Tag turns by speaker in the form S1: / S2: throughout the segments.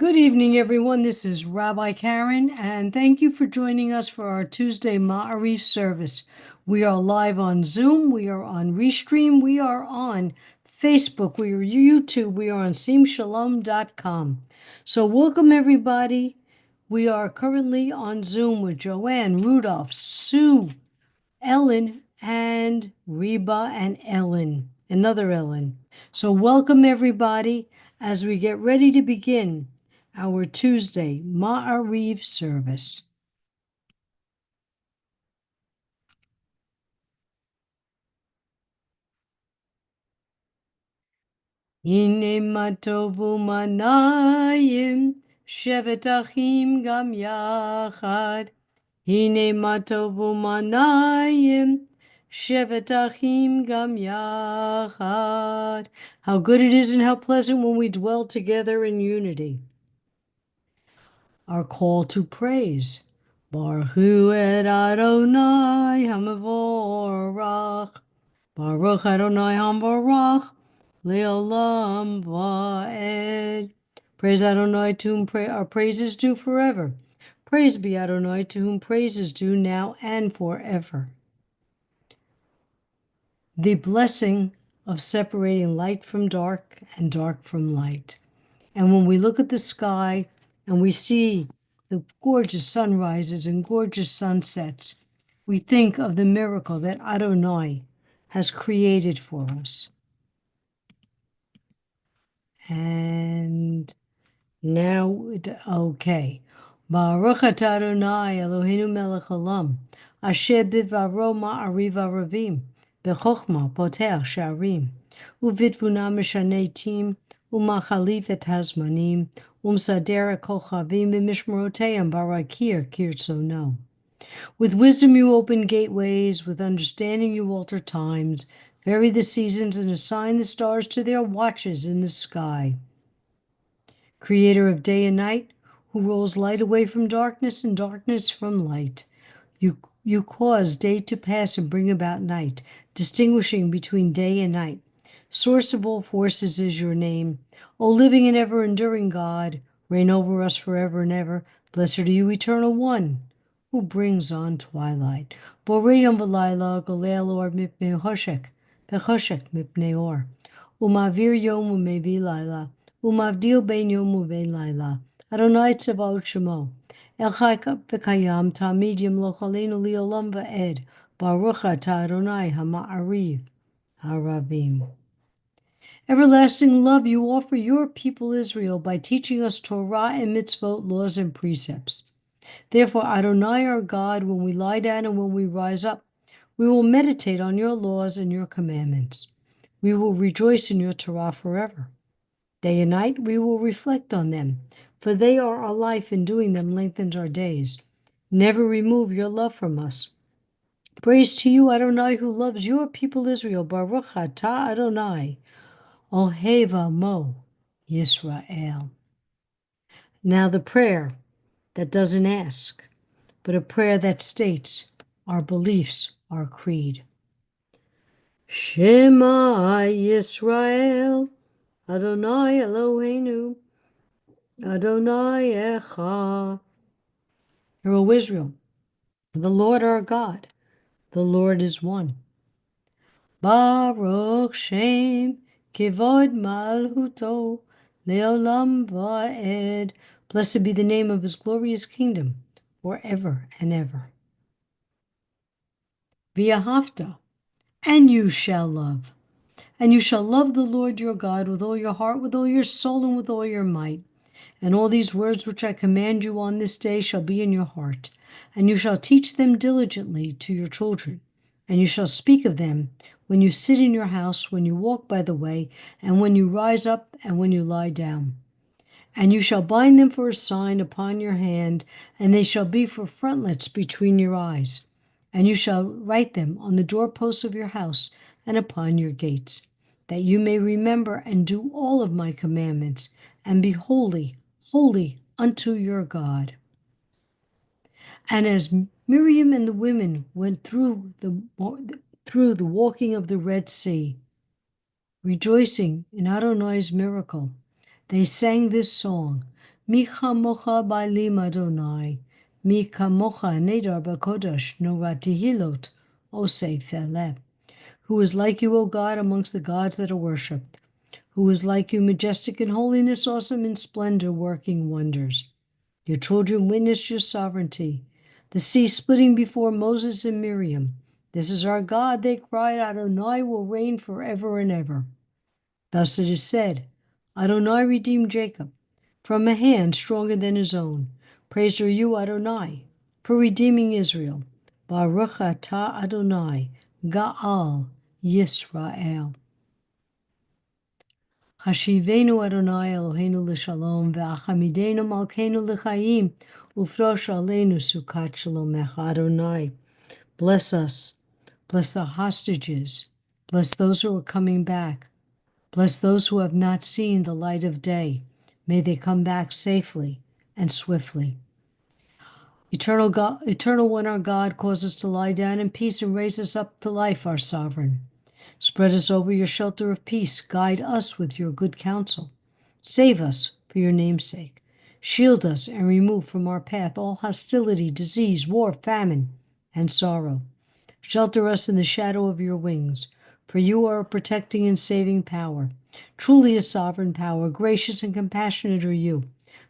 S1: Good evening, everyone. This is Rabbi Karen, and thank you for joining us for our Tuesday Ma'ariv service. We are live on Zoom, we are on Restream, we are on Facebook, we are YouTube, we are on SeemShalom.com. So welcome, everybody. We are currently on Zoom with Joanne, Rudolph, Sue, Ellen, and Reba and Ellen, another Ellen. So welcome, everybody, as we get ready to begin our Tuesday Ma'ariv service. Hine matovu manayim, shevet achim gam yachad. Hine matovu manayim, shevet achim gam yachad. How good it is and how pleasant when we dwell together in unity. Our call to praise. Baruch hu et Adonai hamavorach. Baruch Adonai hamavorach le'olam va'ed. Praise Adonai, to whom our praise is due forever. Praise be Adonai, to whom praise is due now and forever. The blessing of separating light from dark and dark from light. And when we look at the sky and we see the gorgeous sunrises and gorgeous sunsets, we think of the miracle that Adonai has created for us. And now, okay. Baruch atah Adonai Eloheinu melech haolam, asher bidvaro ma'ariv aravim, b'chochma potech sha'arim, u'vitvuna mishanei tim, u'machalif et hazmanim, u'msader kochavim b'mishmoroteiam barakir kirtzono. With wisdom you open gateways, with understanding you alter times, vary the seasons and assign the stars to their watches in the sky. Creator of day and night, who rolls light away from darkness and darkness from light. You cause day to pass and bring about night, distinguishing between day and night. Source of all forces is your name. O living and ever-enduring God, reign over us forever and ever. Blessed are you, Eternal One, who brings on twilight. Borei yom v'layla, golei or mipnei choshek, v'choshek mipnei or. Umavir yom umevi layla. Umavdil ben yom uben layla. Adonai Tzevaot Shemo. El Chai v'kayam tamid yimloch aleinu li'olam va'ed. Baruch atah Adonai ha'ma'ariv haravim. Everlasting love you offer your people Israel by teaching us Torah and mitzvot, laws and precepts. Therefore, Adonai our God, when we lie down and when we rise up, we will meditate on your laws and your commandments. We will rejoice in your Torah forever. Day and night we will reflect on them, for they are our life, and doing them lengthens our days. Never remove your love from us. Praise to you, Adonai, who loves your people Israel. Baruch atah Adonai, Oheva Mo Yisrael. Now the prayer that doesn't ask, but a prayer that states our beliefs, our creed. Shema Yisrael, Adonai Eloheinu, Adonai Echad. Hear, O Israel, the Lord our God, the Lord is one. Baruch Shem Kivod Malhuto Leolam Va'ed. Blessed be the name of his glorious kingdom forever and ever. V'ahavta, and you shall love. And you shall love the Lord your God with all your heart, with all your soul, and with all your might. And all these words which I command you on this day shall be in your heart, and you shall teach them diligently to your children. And you shall speak of them when you sit in your house, when you walk by the way, and when you rise up, and when you lie down. And you shall bind them for a sign upon your hand, and they shall be for frontlets between your eyes. And you shall write them on the doorposts of your house and upon your gates, that you may remember and do all of my commandments, and be holy, holy unto your God. And as Miriam and the women went through the walking of the Red Sea, rejoicing in Adonai's miracle, they sang this song, Mi chamocha ba'lim Adonai. Mi kamocha nedar b'kodesh norati hilot osei feleh. Who is like you, O God, amongst the gods that are worshipped? Who is like you, majestic in holiness, awesome in splendor, working wonders? Your children witnessed your sovereignty, the sea splitting before Moses and Miriam. This is our God, they cried, Adonai will reign forever and ever. Thus it is said, Adonai redeemed Jacob from a hand stronger than his own. Praise are you, Adonai, for redeeming Israel. Baruch atah Adonai, Ga'al Yisrael. Hashivenu Adonai Eloheinu l'shalom, ve'achamidenu malkeinu l'chaim, ufrosh aleinu sukat shalomecha. Adonai, bless us, bless the hostages, bless those who are coming back, bless those who have not seen the light of day. May they come back safely and swiftly. Eternal God, eternal one, our God, cause us to lie down in peace and raise us up to life, our sovereign. Spread us over your shelter of peace. Guide us with your good counsel. Save us for your name's sake. Shield us and remove from our path all hostility, disease, war, famine, and sorrow. Shelter us in the shadow of your wings, for you are a protecting and saving power. Truly a sovereign power, gracious and compassionate are you.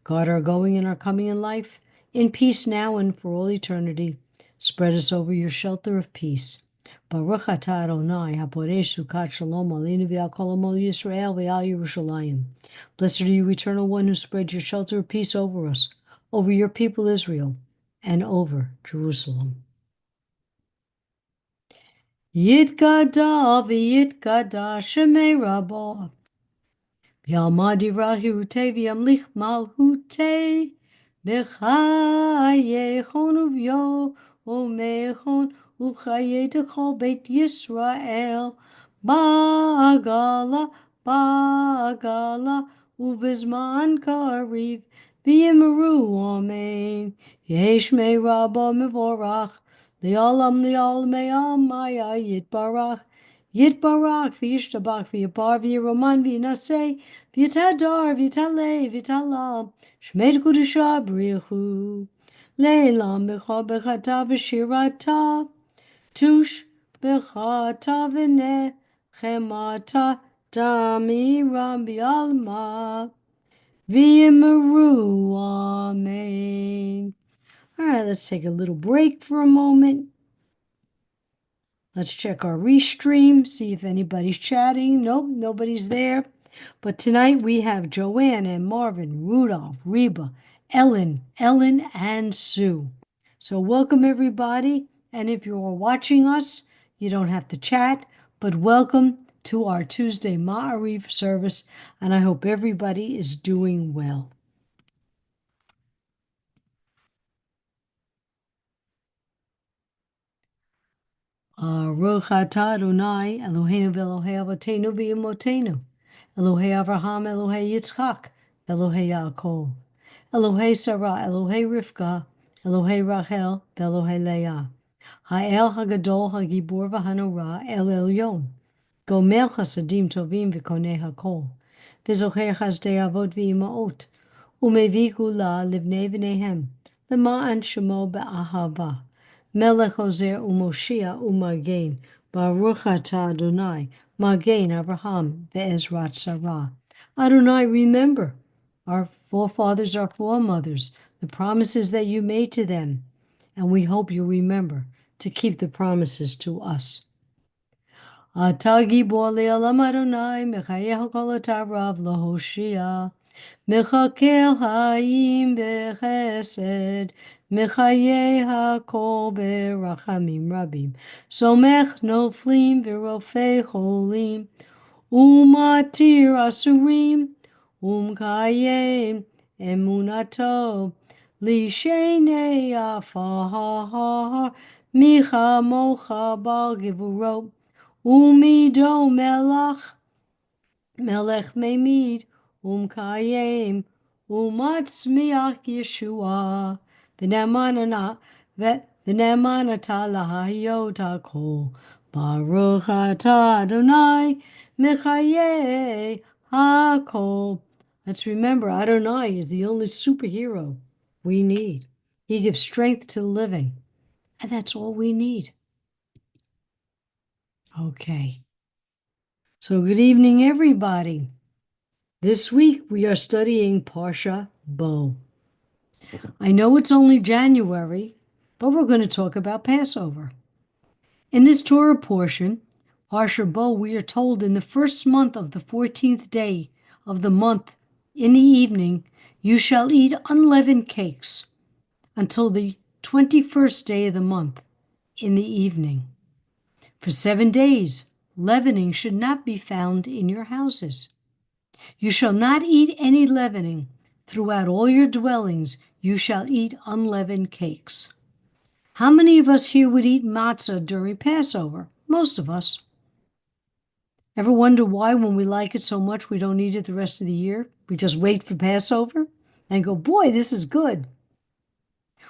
S1: Guard our going and our coming in life, in peace now and for all eternity. Spread us over your shelter of peace. Baruch atah Adonai, haporesh sukat shalom aleinu v'al kol amo Yisrael v'al Yerushalayim. Blessed are you, eternal one, who spread your shelter of peace over us, over your people Israel, and over Jerusalem. Yitkada v'yitkada shemei rabah. V'yalmad yirahirute v'yamlich malhute. B'chayechon uv'yo umechon uchayetechol beit Yisrael. Ba'agala, ba'agala, uvizman kariv. V'yimeru amen. Yeshmei rabah mevorach. Li'olam li'olam maya yitbarach. Yitbarach v'yishtabach v'yipar v'yiroman v'yinaseh v'yitadar v'yitaleh v'yitalam shmei kudusha b'richu leilam b'cha b'chata v'shirata tush b'chata v'nechemata damiram b'alma v'yimeru amen. All right, let's take a little break for a moment. Let's check our restream, see if anybody's chatting. Nope, nobody's there. But tonight we have Joanne and Marvin, Rudolph, Reba, Ellen, and Sue. So welcome everybody. And if you're watching us, you don't have to chat, but welcome to our Tuesday Ma'ariv service. And I hope everybody is doing well. Baruch atah Adonai Eloheinu v'Elohei Avotenu v'Imotenu, Elohei Avraham, Elohei Yitzchak, Elohei Yaakov, Elohei Sarah, Elohei Rivka, Elohei Rachel, v'Elohei Leah, Ha'el Hagadol Hagibor v'Hanorah El Elyon, Gomel Chasadim Tovim v'Konei Hakol, v'Zocher Chazdei Avot v'Imaot, Umevi Gula Livnei V'neihem, L'ma'an Shemo B'Ahava, Melech Ozer Umoshia Umagen, Baruch atah Adonai, Magen Abraham ve'Ezrat Sarah. Adonai, remember our forefathers, our foremothers, the promises that you made to them, and we hope you remember to keep the promises to us. Atah gibor le'olam Adonai, mechayeh kol atarav lohoshia. Mechakel hayim bechesed, mechaye hakol berachamim rabim, somech noflim v'rofei cholim, umatir asurim, umkayem emunato, lishenei afahar, micha mocha bal gevurot, umido melach, Melech Memid, Kayem, Matzmiach Yeshua, V'nemanata lahayot hakol, Baruch atah Adonai, Mechaye hakol. Let's remember, Adonai is the only superhero we need. He gives strength to the living, and that's all we need. Okay. So good evening, everybody. This week we are studying Parsha Bo. I know it's only January, but we're going to talk about Passover. In this Torah portion, Parsha Bo, we are told in the first month of the 14th day of the month in the evening, you shall eat unleavened cakes until the 21st day of the month in the evening. For 7 days, leavening should not be found in your houses. You shall not eat any leavening. Throughout all your dwellings, you shall eat unleavened cakes. How many of us here would eat matzah during Passover? Most of us. Ever wonder why, when we like it so much, we don't eat it the rest of the year? We just wait for Passover and go, boy, this is good.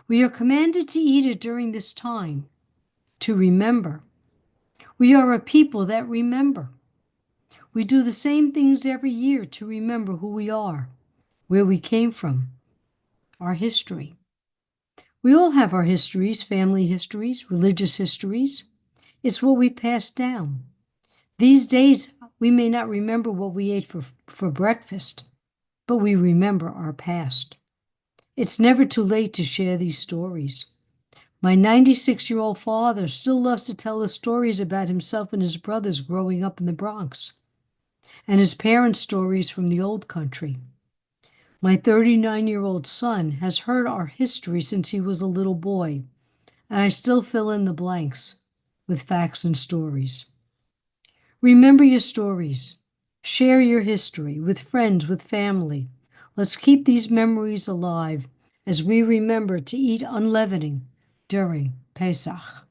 S1: We are commanded to eat it during this time, to remember. We are a people that remember. We do the same things every year to remember who we are, where we came from, our history. We all have our histories, family histories, religious histories. It's what we pass down. These days, we may not remember what we ate for breakfast, but we remember our past. It's never too late to share these stories. My 96-year-old father still loves to tell us stories about himself and his brothers growing up in the Bronx, and his parents' stories from the old country. My 39-year-old son has heard our history since he was a little boy, and I still fill in the blanks with facts and stories. Remember your stories. Share your history with friends, with family. Let's keep these memories alive as we remember to eat unleavening during Pesach.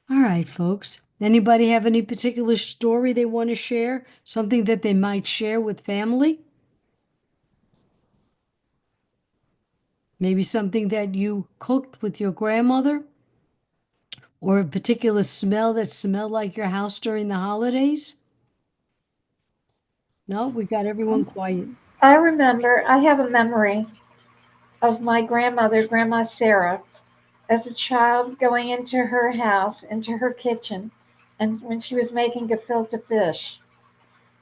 S1: All right, folks. Anybody have any particular story they want to share? Something that they might share with family? Maybe something that you cooked with your grandmother? Or a particular smell that smelled like your house during the holidays? No, we got everyone quiet.
S2: I remember, I have a memory of my grandmother, Grandma Sarah, as a child going into her house, into her kitchen, and when she was making gefilte fish.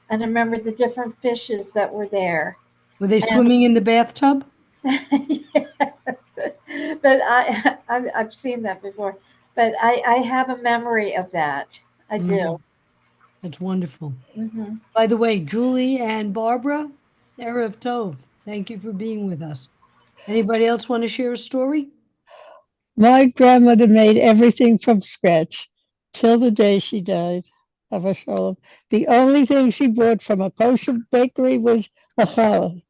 S2: And I remember the different fishes that were there.
S1: Were they
S2: And
S1: swimming in the bathtub?
S2: but I've seen that before. But I have a memory of that. I do.
S1: That's wonderful.
S2: Hmm.
S1: By the way, Julie and Barbara, Erev Tov, thank you for being with us. Anybody else want to share a story?
S3: My grandmother made everything from scratch till the day she died. Have a Shalom. The only thing she bought from a kosher bakery was a challah.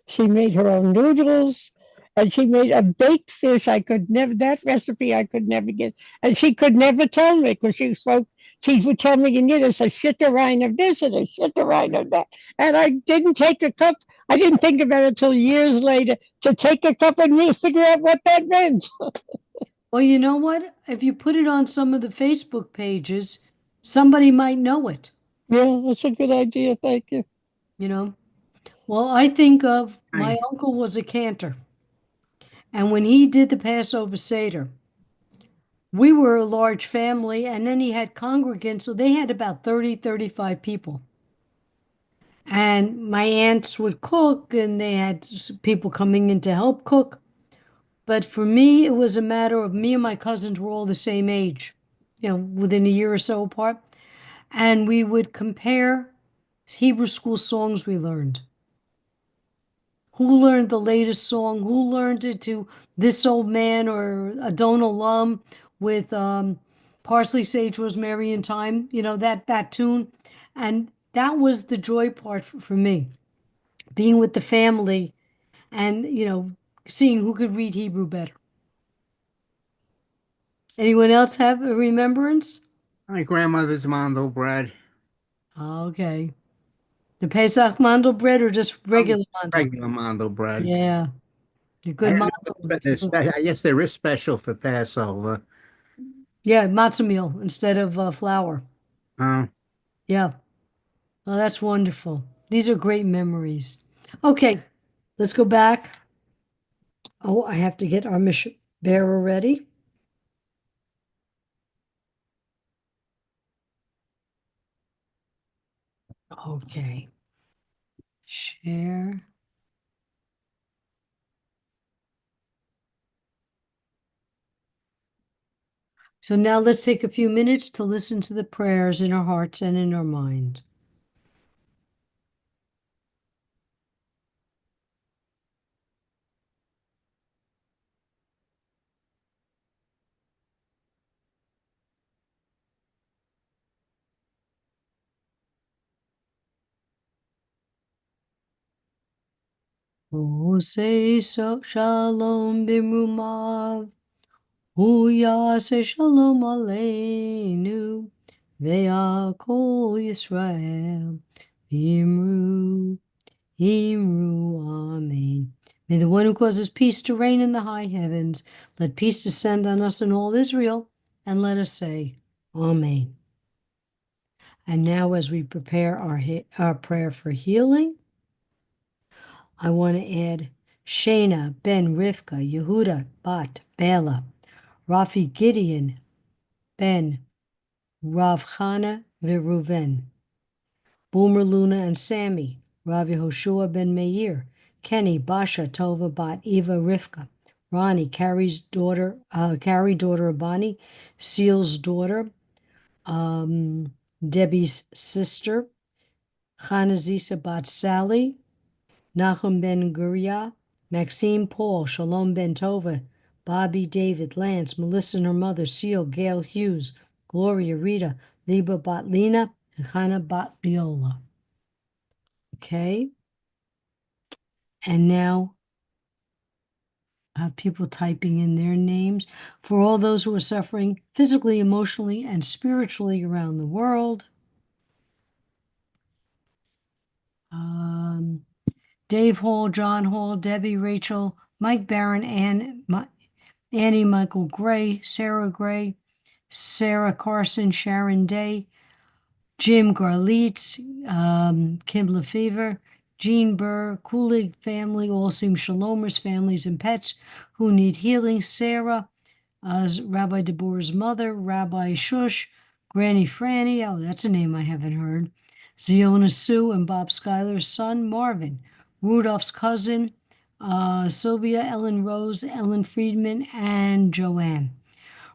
S3: She made her own noodles, and she made a baked fish. I could never, that recipe I could never get. And she could never tell me because she would tell me in Yiddish, a shitterine of this and a shitterine of that. And I didn't take a cup. I didn't think about it until years later to take a cup and really figure out what that meant.
S1: Well, you know what? If you put it on some of the Facebook pages, somebody might know it,
S3: Yeah, that's a good idea. Thank you.
S1: you know? Well, I think of my
S4: Hi.
S1: uncle was a cantor, and when he did the Passover Seder, we were a large family, and then he had congregants, so they had about 30, 35 people. And my aunts would cook, and they had people coming in to help cook. But for me, it was a matter of me and my cousins were all the same age, within a year or so apart. And we would compare Hebrew school songs we learned. Who learned the latest song? Who learned it to This Old Man or Adon Olam with Parsley, Sage, Rosemary, and Thyme, that tune. And that was the joy part for me, being with the family and, seeing who could read Hebrew better. Anyone else have a remembrance?
S4: My grandmother's mandel bread.
S1: Okay. The Pesach mandel bread or just
S4: Um,
S1: regular mandel?
S4: Regular mandel bread.
S1: Yeah, the
S4: I
S1: good
S4: don't know
S1: mandel.
S4: I guess there is special for Passover.
S1: Yeah, matzah meal instead of flour.
S4: Uh,
S1: Yeah. Well, that's wonderful. These are great memories. Okay, let's go back. Oh, I have to get our mission bearer ready. Okay. Share. So now let's take a few minutes to listen to the prayers in our hearts and in our minds. Oh, say so, shalom bimrumav. Say shalom aleinu. Ve'akol Yisrael. Imru. Amen. May the one who causes peace to reign in the high heavens, let peace descend on us and all Israel, and let us say, Amen. And now as we prepare our prayer for healing, I want to add Shana, Ben Rivka, Yehuda, Bat, Bela, Rafi Gideon, Ben, Rav Chana, Viruven, Boomer Luna and Sammy, Rav Yehoshua ben Meir, Kenny, Basha, Tova, Bat, Eva, Rivka, Ronnie, Carrie, daughter of Bonnie, Seal's daughter, Debbie's sister, Chanazisa Bat Sally, Nachum ben Guria, Maxime Paul, Shalom ben Tova, Bobby, David, Lance, Melissa and her mother, Seal, Gail Hughes, Gloria, Rita, Liba Bat Lena, and Hannah Bat Leola. Okay. And now people typing in their names for all those who are suffering physically, emotionally, and spiritually around the world. Dave Hall, John Hall, Debbie, Rachel, Mike Barron, Annie, Michael Gray, Sarah Carson, Sharon Day, Jim Garlitz, Kim Lefevre, Jean Burr, Kulig family, all seem Shalomers, families and pets who need healing, Sarah, Rabbi Deborah's mother, Rabbi Shush, Granny Franny, oh, that's a name I haven't heard, Ziona Sue and Bob Schuyler's son, Marvin, Rudolph's cousin, Sylvia, Ellen Rose, Ellen Friedman, and Joanne.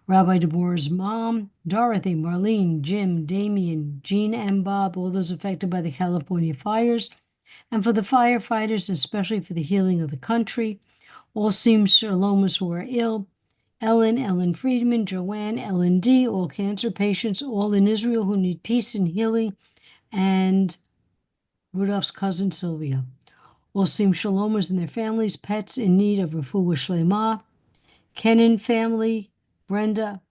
S1: Rabbi Deborah's mom, Dorothy, Marlene, Jim, Damien, Jean, and Bob, all those affected by the California fires, and for the firefighters, especially for the healing of the country. All seem Shalomas who are ill. Ellen Friedman, Joanne, Ellen D., all cancer patients, all in Israel who need peace and healing, and Rudolph's cousin Sylvia. All seem Shalomas and their families, pets in need of refuah shlema. Kenan family, Brenda,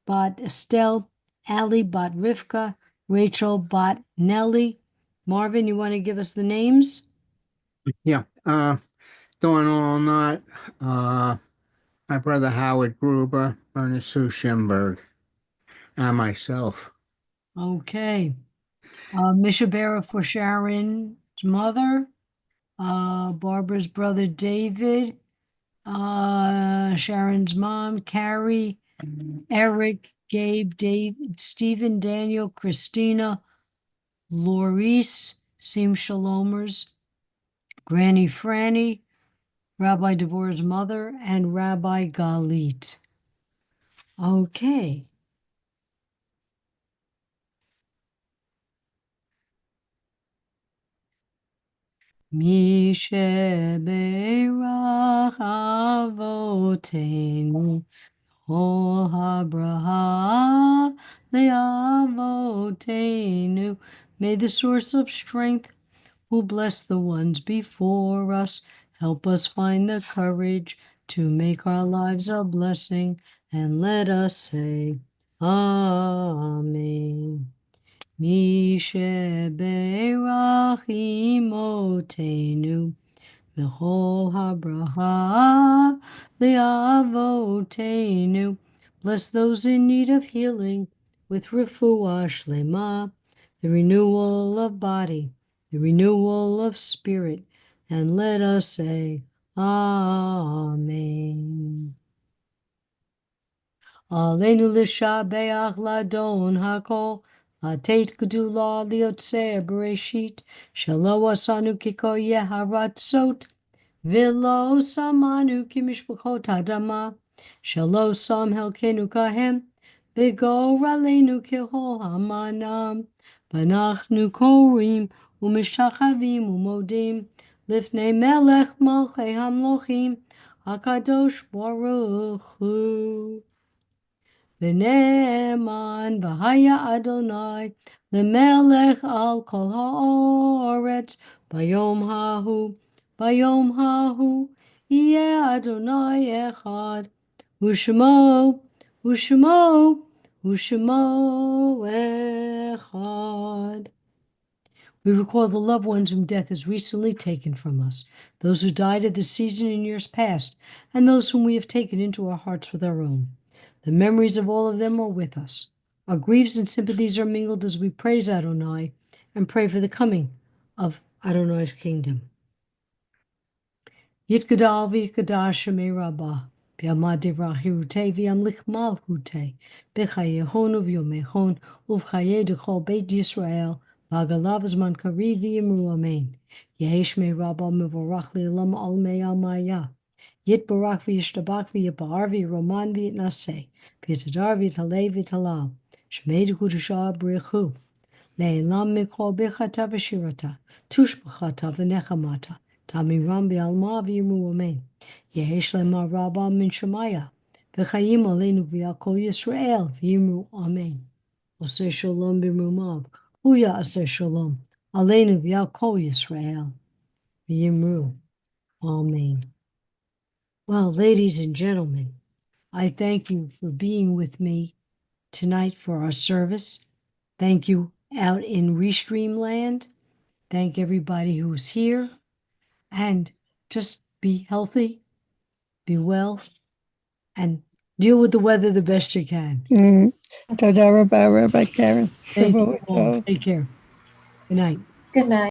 S1: Bat Estelle, Allie, Bat Rivka, Rachel, Bat Nellie. Marvin, you want to give us the names?
S4: Yeah. Doing all night. My brother Howard Gruber, Ernest Sue Schimberg, and myself.
S1: Okay. Misha Bera for Sharon's mother, Barbara's brother David, Sharon's mom, Carrie, Eric, Gabe, Dave, Stephen, Daniel, Christina, Laurice, Sim Shalomers, Granny Franny, Rabbi Devorah's mother, and Rabbi Galit. Okay. Mishe Beirach Avotenu Ol Habraha Leavotenu. May the source of strength who bless the ones before us help us find the courage to make our lives a blessing, and let us say Amen. Mishe Beirach Imotenu V'chol habraha Leavotenu. Bless those in need of healing with refuah shlema, the renewal of body, the renewal of spirit, and let us say, Amen. Aleinu l'shabeach ladon hakol, latet gedula liotzer bereshit, shelo asanu kiko yeharatzot, v'lo samanu kimishpachot adama, shelo sam helkenu kahem, v'gor aleinu kihol hamanam, v'anachnu korim u'mishtachavim u'modim, lifnei melech malchei hamlochim, HaKadosh Baruch Hu. V'ne'eman v'haya Adonai lemelech al kol ha'oretz bayom hahu yeh Adonai echad u'shemo echad. We recall the loved ones whom death has recently taken from us, those who died at this season in years past, and those whom we have taken into our hearts with our own. The memories of all of them are with us. Our griefs and sympathies are mingled as we praise Adonai and pray for the coming of Adonai's kingdom. Yitgadal v'yitgadal shemei rabbah, b'yamad divrahirute v'yamlich malchute, b'chayehonu v'yomechon, uv'chaye d'chol beit Yisrael, v'agalav zman kariv v'yimru amen. Yehi shmei rabbah mevorach le'olam al mei al maya. Yitbarach v'yishtabach v'yipar v'yiroman v'yitnaseh, v'yitadar v'yitalei v'yitalal, shmei d'kudashah b'richu, le'elam mikol b'chata v'shirata, tushbachata v'nechamata, Tamiram v'alma v'yimu amen. Yehesh lema rabba min shemaya, v'chayim aleinu v'yakol Yisrael v'yimu amen. Oseh shalom b'rumav, huya aseh shalom, aleinu v'yakol Yisrael v'yimu amen. Well, ladies and gentlemen, I thank you for being with me tonight for our service. Thank you out in Restream land. Thank everybody who's here. And just be healthy, be well, and deal with the weather the best you can.
S3: Toda rabba, Rabbi Karen.
S1: Thank you
S3: Shavua
S1: all.
S3: tov.
S1: Take care. Good night.
S2: Good night.